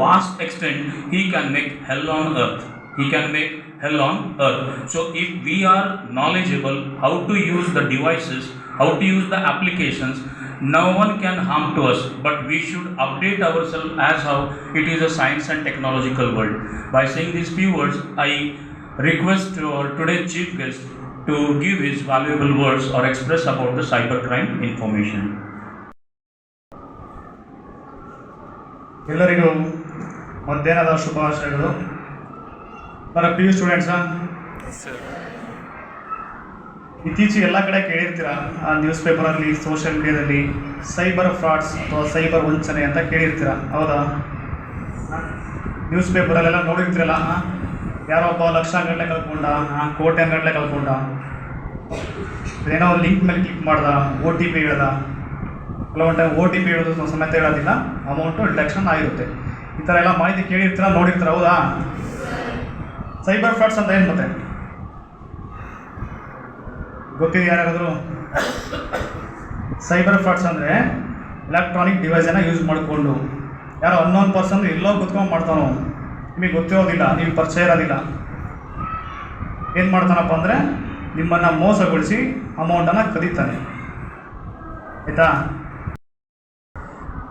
vast extent, he can make hell on earth. He can make hell on earth. So if we are knowledgeable how to use the devices, how to use the applications, no one can harm to us, but we should update ourselves as how it is a science and technological world. By saying these few words, I request today's chief guest to give his valuable words or express about the cybercrime information. ಎಲ್ಲರಿಗೂ ಮಧ್ಯಾಹ್ನದ ಶುಭಾಶಯಗಳು. ಬರ P U ಸ್ಟೂಡೆಂಟ್ಸಾ, ಇತ್ತೀಚೆಗೆ ಎಲ್ಲ ಕಡೆ ಕೇಳಿರ್ತೀರ, news ಪೇಪರಲ್ಲಿ, social ಮೀಡಿಯಾದಲ್ಲಿ cyber frauds ಅಥವಾ ಸೈಬರ್ ವಂಚನೆ ಅಂತ ಕೇಳಿರ್ತೀರ, ಹೌದಾ? ನ್ಯೂಸ್ ಪೇಪರಲ್ಲೆಲ್ಲ ನೋಡಿರ್ತೀರಲ್ಲ, ಯಾರೋ ಒಬ್ಬ ಲಕ್ಷಗಟ್ಟಲೆ ಕಳ್ಕೊಂಡ, ಕೋಟ್ಯಾಂಗಟ್ಟಲೆ ಕಳ್ಕೊಂಡ, ಏನೋ ಲಿಂಕ್ ಮೇಲೆ ಕ್ಲಿಕ್ ಮಾಡ್ದ, OTP ಹೇಳ್ದ, ಕೆಲವೊಂದು ಟೈಮ್ OTP ಹೇಳೋದು ಸಮೇತ ಹೇಳೋದಿಲ್ಲ, ಅಮೌಂಟು ಡಿಡಕ್ಷನ್ ಆಗಿರುತ್ತೆ. ಈ ಥರ ಎಲ್ಲ ಮಾಹಿತಿ ಕೇಳಿರ್ತೀರ, ನೋಡಿರ್ತೀರ, ಹೌದಾ? ಸೈಬರ್ ಫ್ರಾಡ್ಸ್ ಅಂತ ಏನು ಮತ್ತೆ ಗೊತ್ತಿದೆ ಯಾರಾದರೂ? ಸೈಬರ್ ಫ್ರಾಡ್ಸ್ ಅಂದರೆ ಎಲೆಕ್ಟ್ರಾನಿಕ್ ಡಿವೈಸನ್ನು ಯೂಸ್ ಮಾಡಿಕೊಂಡು ಯಾರೋ ಅನ್ನೋನ್ ಪರ್ಸನ್ ಎಲ್ಲೋ ಕುತ್ಕೊಂಡು ಮಾಡ್ತಾನೋ, ನಿಮಗೆ ಗೊತ್ತಿರೋದಿಲ್ಲ, ನೀವು ಪರಿಚಯ ಇರೋದಿಲ್ಲ, ಏನು ಮಾಡ್ತಾನಪ್ಪ ಅಂದರೆ ನಿಮ್ಮನ್ನು ಮೋಸಗೊಳಿಸಿ ಅಮೌಂಟನ್ನು ಕದೀತಾನೆ, ಆಯಿತಾ?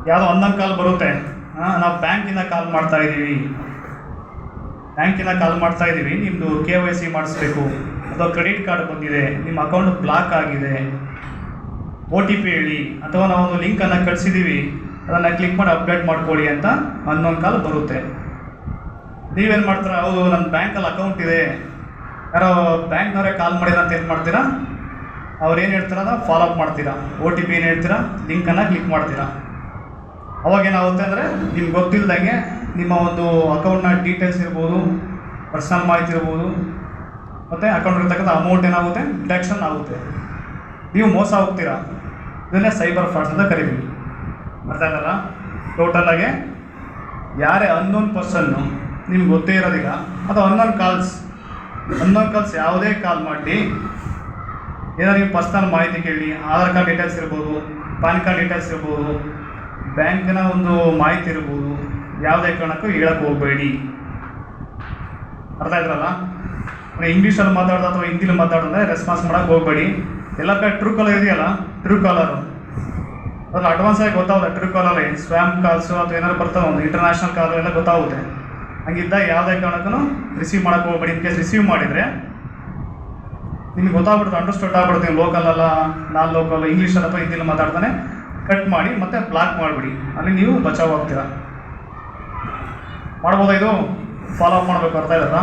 ಯಾವುದೋ ಅನ್ನೋನ್ ಕಾಲ್ ಬರುತ್ತೆ, ನಾವು ಬ್ಯಾಂಕಿಂದ ಕಾಲ್ ಮಾಡ್ತಾ ಇದ್ದೀವಿ, ನಿಮ್ಮದು KYC ಮಾಡಿಸ್ಬೇಕು, ಅಥವಾ ಕ್ರೆಡಿಟ್ ಕಾರ್ಡ್ ಬಂದಿದೆ, ನಿಮ್ಮ ಅಕೌಂಟ್ ಬ್ಲಾಕ್ ಆಗಿದೆ, OTP ಹೇಳಿ, ಅಥವಾ ನಾವೊಂದು ಲಿಂಕನ್ನು ಕಳಿಸಿದ್ದೀವಿ, ಅದನ್ನು ಕ್ಲಿಕ್ ಮಾಡಿ ಅಪ್ಡೇಟ್ ಮಾಡ್ಕೊಳ್ಳಿ ಅಂತ ಅನ್ನೋನ್ ಕಾಲ್ ಬರುತ್ತೆ. ನೀವೇನು ಮಾಡ್ತೀರಾ? ಹೌದು, ನನ್ನ ಬ್ಯಾಂಕಲ್ಲಿ ಅಕೌಂಟ್ ಇದೆ, ಯಾರೋ ಬ್ಯಾಂಕ್ನವರೇ ಕಾಲ್ ಮಾಡಿದ ಅಂತ ಏನು ಮಾಡ್ತೀರಾ? ಅವ್ರು ಏನು ಹೇಳ್ತೀರ ಫಾಲೋ ಅಪ್ ಮಾಡ್ತೀರಾ, OTP ಏನು ಹೇಳ್ತೀರಾ, ಲಿಂಕನ್ನು ಕ್ಲಿಕ್ ಮಾಡ್ತೀರಾ. ಅವಾಗೇನಾಗುತ್ತೆ ಅಂದರೆ ನಿಮ್ಗೆ ಗೊತ್ತಿಲ್ಲದಂಗೆ ನಿಮ್ಮ ಒಂದು ಅಕೌಂಟ್ನ ಡೀಟೇಲ್ಸ್ ಇರ್ಬೋದು, ಪರ್ಸನಲ್ ಮಾಹಿತಿ ಇರ್ಬೋದು, ಮತ್ತು ಅಕೌಂಟ್ ಇರ್ತಕ್ಕಂಥ ಅಮೌಂಟ್ ಏನಾಗುತ್ತೆ, ಡಿಡಕ್ಷನ್ ಆಗುತ್ತೆ, ನೀವು ಮೋಸ ಹೋಗ್ತೀರಾ. ಇದನ್ನೇ ಸೈಬರ್ ಫ್ರಾಡ್ಸ್ ಅಂತ ಕರಿತೀವಿ. ಅರ್ಥ ಆಗಲ್ಲ? ಟೋಟಲಾಗೆ ಯಾರೇ ಅನ್ನೋನ್ ಪರ್ಸನ್ನು ನಿಮ್ಗೆ ಗೊತ್ತೇ ಇರೋದಿಲ್ಲ, ಅದು ಅನ್ನೋನ್ ಕಾಲ್ಸ್ ಯಾವುದೇ ಕಾಲ್ ಮಾಡಿ ಏನಾದ್ರು ನೀವು ಪರ್ಸನಲ್ ಮಾಹಿತಿ ಕೇಳಿ, ಆಧಾರ್ ಕಾರ್ಡ್ ಡೀಟೇಲ್ಸ್ ಇರ್ಬೋದು, ಪಾನ್ ಕಾರ್ಡ್ ಡೀಟೇಲ್ಸ್ ಇರ್ಬೋದು, ಬ್ಯಾಂಕಿನ ಒಂದು ಮಾಹಿತಿ ಇರ್ಬೋದು, ಯಾವುದೇ ಕಾರಣಕ್ಕೂ ಹೇಳಕ್ಕೆ ಹೋಗಬೇಡಿ. ಅರ್ಥ ಆಯ್ತಲ್ಲ? ಇಂಗ್ಲೀಷಲ್ಲಿ ಮಾತಾಡೋದು ಅಥವಾ ಹಿಂದಿಲಿ ಮಾತಾಡೋದ್ರೆ ರೆಸ್ಪಾನ್ಸ್ ಮಾಡೋಕ್ಕೆ ಹೋಗಬೇಡಿ. ಎಲ್ಲ ಕಡೆ ಟ್ರೂ ಕಾಲರ್ ಇದೆಯಲ್ಲ, ಟ್ರೂ ಕಾಲರು ಅದ್ರ ಅಡ್ವಾನ್ಸ್ ಆಗಿ ಗೊತ್ತಾಗುತ್ತೆ. ಟ್ರೂ ಕಾಲಲ್ಲಿ ಸ್ಪ್ಯಾಮ್ ಕಾಲ್ಸು ಅಥವಾ ಏನಾದ್ರು ಬರ್ತಾವೆ, ಒಂದು ಇಂಟರ್ನ್ಯಾಷನಲ್ ಕಾಲ್ ಎಲ್ಲ ಗೊತ್ತಾಗುತ್ತೆ. ಹಂಗಿದ್ದಾಗ ಯಾವುದೇ ಕಾರಣಕ್ಕೂ ರಿಸೀವ್ ಮಾಡೋಕ್ಕೆ ಹೋಗಬೇಡಿ. ಇನ್ ಕೇಸ್ ರಿಸೀವ್ ಮಾಡಿದರೆ ನಿಮ್ಗೆ ಗೊತ್ತಾಗ್ಬಿಡುತ್ತೆ, ಅಂಡರ್ಸ್ಟುಡ್ ಆಗ್ಬಿಡುತ್ತೆ, ಲೋಕಲಲ್ಲ, ನಾನ್ ಲೋಕಲ್, ಇಂಗ್ಲೀಷಲ್ಲಿ ಅಥವಾ ಹಿಂದಿಲಿ ಮಾತಾಡ್ತಾನೆ, ಕಟ್ ಮಾಡಿ ಮತ್ತೆ ಬ್ಲಾಕ್ ಮಾಡಿಬಿಡಿ, ಅಲ್ಲಿ ನೀವು ಬಚಾವ್ ಆಗ್ತೀರಾ. ಮಾಡ್ಬೋದಾ? ಇದು ಫಾಲೋ ಅಪ್ ಮಾಡಬೇಕು. ಅರ್ಥ ಇರತ್ತಾ?